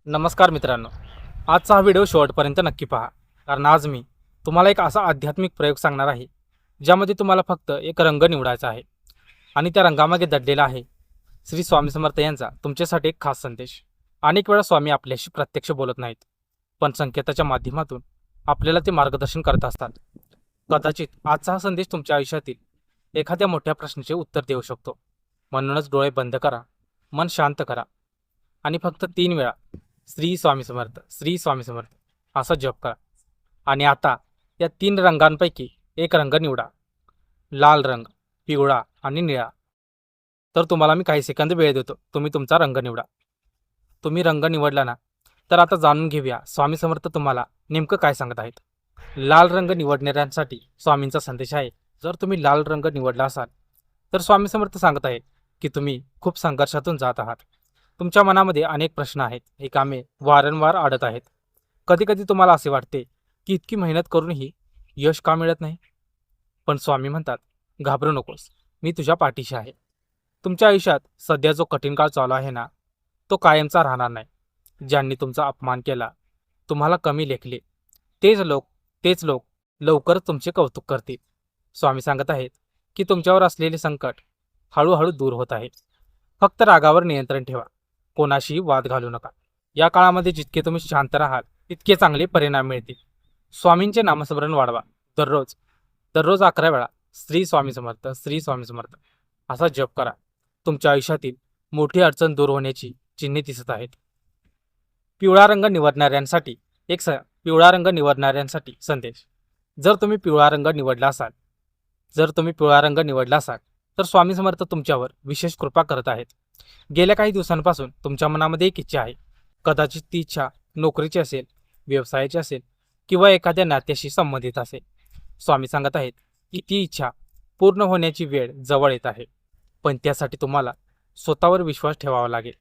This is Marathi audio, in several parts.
नमस्कार मित्रांनो, आजचा हा व्हिडिओ शेवटपर्यंत नक्की पहा. कारण आज मी तुम्हाला एक असा आध्यात्मिक प्रयोग सांगणार आहे ज्यामध्ये तुम्हाला फक्त एक रंग निवडायचा आहे आणि त्या रंगामागे दडलेला आहे श्री स्वामी समर्थ यांचा तुमच्यासाठी एक खास संदेश. अनेक वेळा स्वामी आपल्याशी प्रत्यक्ष बोलत नाहीत, पण संकेताच्या माध्यमातून आपल्याला ते मार्गदर्शन करत असतात. कदाचित आजचा हा संदेश तुमच्या आयुष्यातील एखाद्या मोठ्या प्रश्नाचे उत्तर देऊ शकतो. म्हणूनच डोळे बंद करा, मन शांत करा आणि फक्त 3 वेळा श्री स्वामी समर्थ, श्री स्वामी समर्थ असा जप करा. आणि आता या 3 रंगांपैकी एक रंग निवडा. लाल रंग, पिवळा आणि निळा. तर तुम्हाला मी काही सेकंद वेळ देतो, तुम्ही तुमचा रंग निवडा. तुम्ही रंग निवडला ना, तर आता जाणून घेऊया स्वामी समर्थ तुम्हाला नेमकं काय सांगत आहेत. लाल रंग निवडणाऱ्यांसाठी स्वामींचा संदेश आहे. जर तुम्ही लाल रंग निवडला असाल तर स्वामी समर्थ सांगत आहे की तुम्ही खूप संघर्षातून जात आहात. तुमच्या मनामध्ये अनेक प्रश्न आहेत, ही कामे वारंवार अडत आहेत. कधीकधी तुम्हाला असे वाटते की इतकी मेहनत करूनही यश का मिळत नाही. पण स्वामी म्हणतात, घाबरू नकोस, मी तुझ्या पाठीशी आहे. तुमच्या आयुष्यात सध्या जो कठीण काळ चालू आहे ना, तो कायमचा राहणार नाही. ज्यांनी तुमचा अपमान केला, तुम्हाला कमी लेखले, तेच लोक लवकरच तुमचे कौतुक करतील. स्वामी सांगत आहेत की तुमच्यावर असलेले संकट हळूहळू दूर होत आहे. फक्त रागावर नियंत्रण ठेवा, कोणाशीही वाद घालू नका. या काळामध्ये जितके तुम्ही शांत राहाल तितके चांगले परिणाम मिळतील. स्वामींचे नामस्मरण वाढवा. दररोज दररोज 11 वेळा श्री स्वामी समर्थ, श्री स्वामी समर्थ असा जप करा. तुमच्या आयुष्यातील मोठी अडचण दूर होण्याची चिन्हे दिसत आहेत. पिवळा रंग निवडणाऱ्यांसाठी पिवळा रंग निवडणाऱ्यांसाठी संदेश. जर तुम्ही पिवळा रंग निवडला असाल तर स्वामी समर्थ तुमच्यावर विशेष कृपा करत आहेत. गेल्या काही दिवसांपासून तुमच्या मनामध्ये एक इच्छा आहे. कदाचित ती इच्छा नोकरीची असेल, व्यवसायाची असेल किंवा एखाद्या नात्याशी संबंधित असेल. स्वामी सांगत आहेत की ती इच्छा पूर्ण होण्याची वेळ जवळ येत आहे. पण त्यासाठी तुम्हाला स्वतःवर विश्वास ठेवावा लागेल.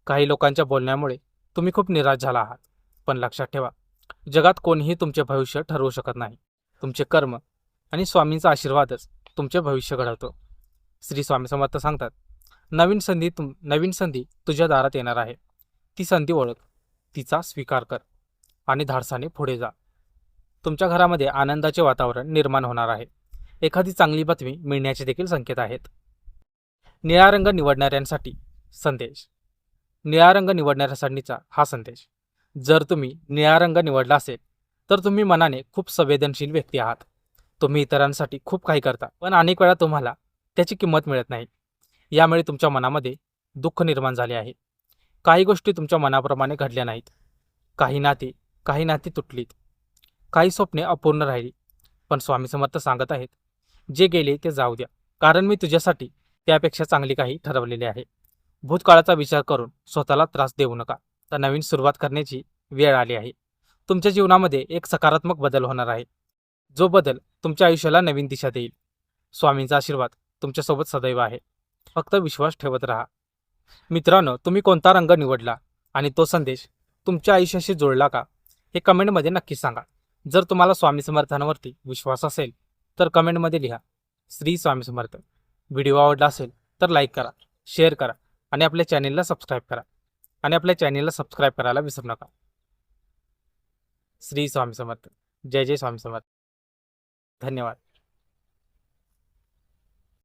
काही लोकांच्या बोलण्यामुळे तुम्ही खूप निराश झाला आहात. पण लक्षात ठेवा, जगात कोणीही तुमचे भविष्य ठरवू शकत नाही. तुमचे कर्म आणि स्वामींचा आशीर्वादच तुमचे भविष्य घडवतो. श्री स्वामी समर्थ सांगतात, नवीन संधी तुझ्या दारात येणार आहे. ती संधी ओळख, तिचा स्वीकार कर आणि धाडसाने पुढे जा. तुमच्या घरामध्ये आनंदाचे वातावरण निर्माण होणार आहे. एखादी चांगली बातमी मिळण्याचे देखील संकेत आहेत. निळा रंग निवडणाऱ्यांसाठी संदेश. निळा रंग निवडणाऱ्यांसाठीचा हा संदेश. जर तुम्ही निळा रंग निवडला असेल तर तुम्ही मनाने खूप संवेदनशील व्यक्ती आहात. तुम्ही इतरांसाठी खूप काही करता, पण अनेक वेळा तुम्हाला त्याची किंमत मिळत नाही. यामुळे तुमच्या मनामध्ये दुःख निर्माण झाले आहे. काही गोष्टी तुमच्या मनाप्रमाणे घडल्या नाहीत. काही नाती तुटलीत. काही स्वप्ने अपूर्ण राहिली. पण स्वामी समर्थ सांगत आहेत, जे गेले ते जाऊ द्या, कारण मी तुझ्यासाठी त्यापेक्षा चांगली काही ठरवलेले आहे. भूतकाळाचा विचार करून स्वतःला त्रास देऊ नका. तर नवीन सुरुवात करण्याची वेळ आली आहे. तुमच्या जीवनामध्ये एक सकारात्मक बदल होणार आहे, जो बदल तुमच्या आयुष्याला नवीन दिशा देईल. स्वामींचा आशीर्वाद तुमच्यासोबत सदैव आहे. फक्त विश्वास ठेवत राहा. मित्रांनो, तुम्ही कोणता रंग निवडला आणि तो संदेश तुमच्या आयुष्याशी जोडला का, हे कमेंटमध्ये नक्कीच सांगा. जर तुम्हाला स्वामी समर्थांवरती विश्वास असेल तर कमेंटमध्ये लिहा, श्री स्वामी समर्थ. व्हिडिओ आवडला असेल तर लाईक करा, शेअर करा आणि आपल्या चॅनेलला सबस्क्राईब करायला विसरू नका. श्री स्वामी समर्थ. जय जय स्वामी समर्थ. धन्यवाद.